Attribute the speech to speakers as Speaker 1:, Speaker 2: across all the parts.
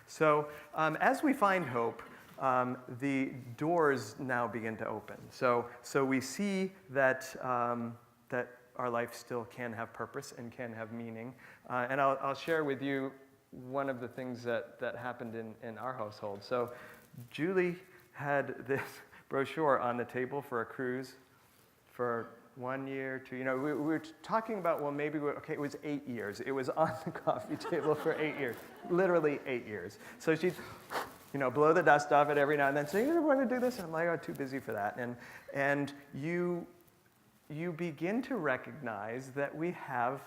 Speaker 1: So as we find hope, the doors now begin to open. So we see that, that our life still can have purpose and can have meaning. And I'll share with you one of the things that happened in our household. So Julie had this brochure on the table for a cruise for 1 year, 2, we were talking about, well, maybe, okay, it was 8 years. It was on the coffee table for 8 years, literally 8 years. So she'd, blow the dust off it every now and then, say, you want to do this? And I'm like, oh, too busy for that. And you begin to recognize that we have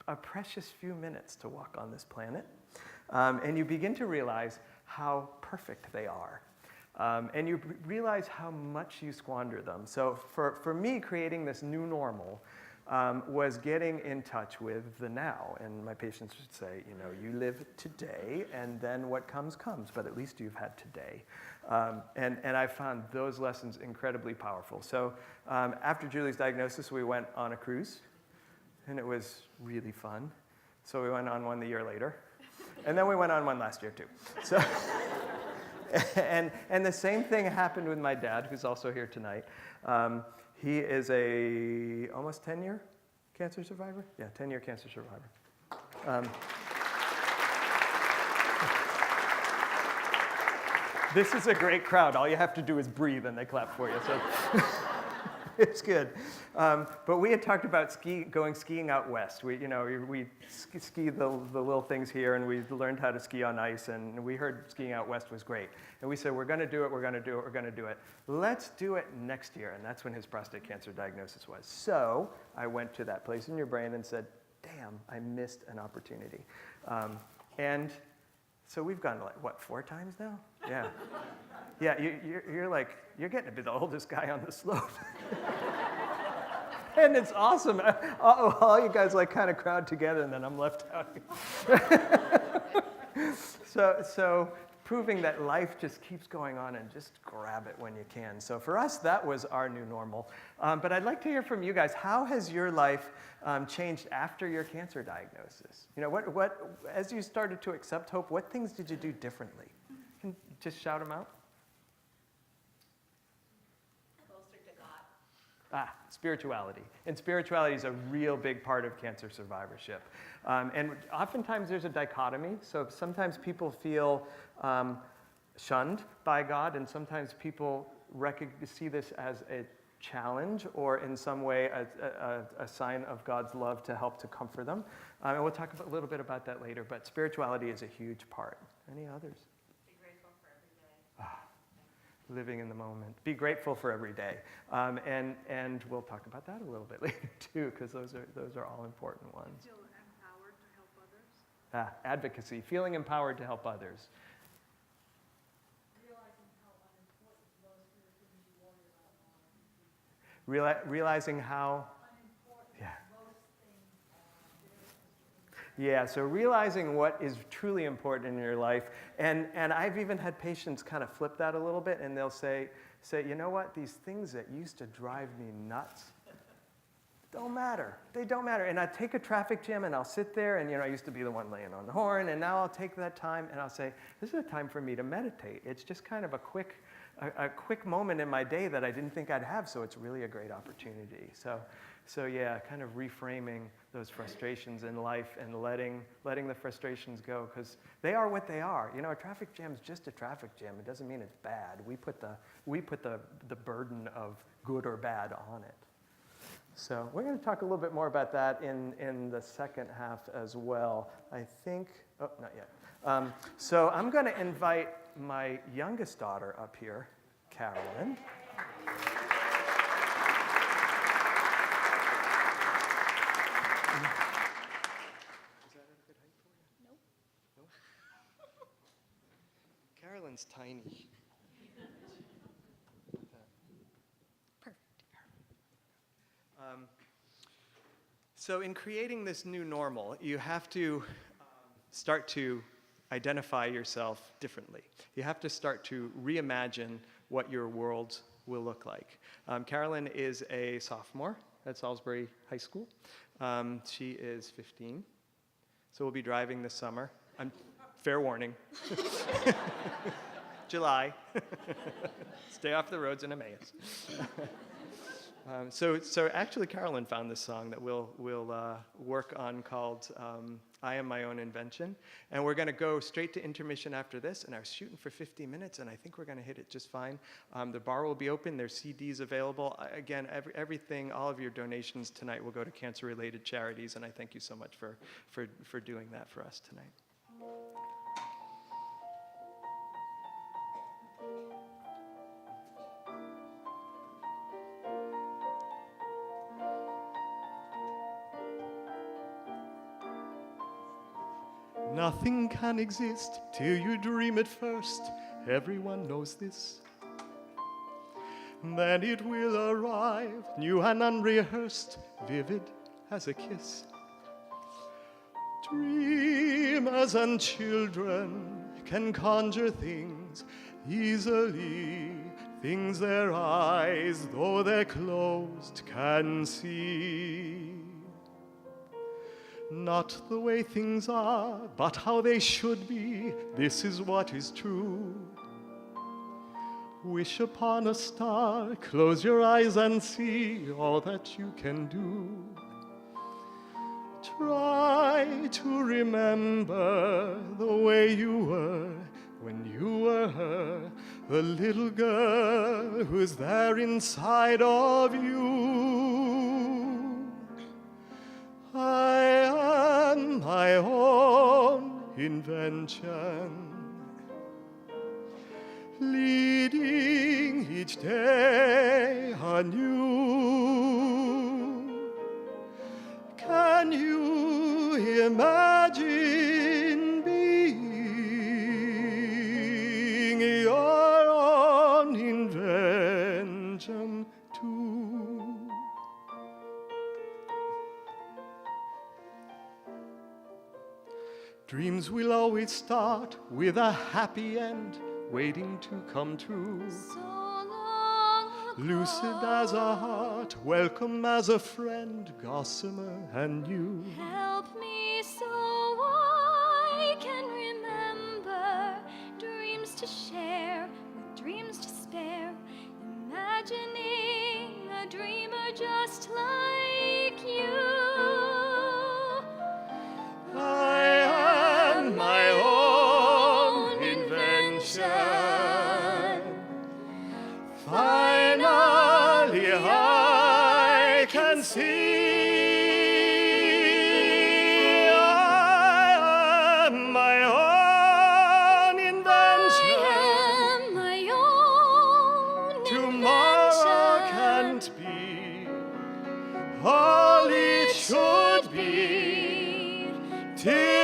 Speaker 1: a precious few minutes to walk on this planet. And you begin to realize how perfect they are. And you realize how much you squander them. So for me, creating this new normal was getting in touch with the now. And my patients would say, you live today, and then what comes, comes. But at least you've had today. And I found those lessons incredibly powerful. So after Julie's diagnosis, we went on a cruise. And it was really fun. So we went on one the year later. And then we went on one last year, too. So... And the same thing happened with my dad, who's also here tonight. He is a almost 10-year cancer survivor. Yeah, 10-year cancer survivor. This is a great crowd. All you have to do is breathe, and they clap for you. So it's good. But we had talked about going skiing out west. We ski the little things here, and we learned how to ski on ice, and we heard skiing out west was great. And we said, we're going to do it, we're going to do it, we're going to do it. Let's do it next year. And that's when his prostate cancer diagnosis was. So I went to that place in your brain and said, damn, I missed an opportunity. And so we've gone, 4 times now? Yeah. Yeah, you're getting to be the oldest guy on the slope. And it's awesome. All you guys kind of crowd together, and then I'm left out. So proving that life just keeps going on, and just grab it when you can. So for us, that was our new normal. But I'd like to hear from you guys. How has your life changed after your cancer diagnosis? What as you started to accept hope, what things did you do differently? Can you just shout them out? Spirituality. And spirituality is a real big part of cancer survivorship. And oftentimes there's a dichotomy. So sometimes people feel shunned by God, and sometimes people see this as a challenge or in some way a sign of God's love to help to comfort them. And we'll talk a little bit about that later, but spirituality is a huge part. Any others?
Speaker 2: Be grateful for every day.
Speaker 1: Living in the moment. Be grateful for every day. And we'll talk about that a little bit later too, because those are all important ones.
Speaker 2: Feel empowered to help others.
Speaker 1: Advocacy, feeling empowered to help others.
Speaker 2: Realizing how unimportant those things you worry about are.
Speaker 1: Realizing how
Speaker 2: Unimportant
Speaker 1: yeah.
Speaker 2: those things are.
Speaker 1: Yeah, so realizing what is truly important in your life. And I've even had patients kind of flip that a little bit, and they'll say, you know what, these things that used to drive me nuts don't matter. They don't matter. And I take a traffic jam, and I'll sit there, and I used to be the one laying on the horn, and now I'll take that time, and I'll say, this is a time for me to meditate. It's just kind of a quick moment in my day that I didn't think I'd have, so it's really a great opportunity. So yeah, kind of reframing those frustrations in life and letting the frustrations go, because they are what they are. A traffic jam's just a traffic jam. It doesn't mean it's bad. We put the burden of good or bad on it. So we're going to talk a little bit more about that in the second half as well. I think, not yet. So I'm going to invite my youngest daughter up here, Carolyn. Carolyn's tiny.
Speaker 2: Perfect.
Speaker 1: So in creating this new normal, you have to start to identify yourself differently. You have to start to reimagine what your world will look like. Carolyn is a sophomore at Salisbury High School. She is 15, so we'll be driving this summer. Fair warning. July. Stay off the roads in Emmaus. So actually, Carolyn found this song that we'll work on called I Am My Own Invention. And we're going to go straight to intermission after this. And I was shooting for 50 minutes, and I think we're going to hit it just fine. The bar will be open. There's CDs available. Again, everything, all of your donations tonight will go to cancer-related charities. And I thank you so much for doing that for us tonight. Nothing can exist till you dream it first. Everyone knows this. Then it will arrive, new and unrehearsed, vivid as a kiss. Dreamers and children can conjure things easily, things their eyes, though they're closed, can see. Not the way things are, but how they should be, this is what is true. Wish upon a star, close your eyes and see all that you can do. Try to remember the way you were when you were her, the little girl who's there inside of you. I am my own invention, leading each day anew. Can you imagine being your own invention too? Dreams will always start with a happy end, waiting to come true.
Speaker 2: So long ago,
Speaker 1: Lucid as a heart, welcome as a friend, gossamer and new.
Speaker 2: help me so I can remember dreams to share with dreams to spare, imagining a dreamer just like you.
Speaker 1: I am my own invention. Finally, I can see I am my own invention.
Speaker 2: I am my own
Speaker 1: Tomorrow
Speaker 2: invention.
Speaker 1: can't be all it should be till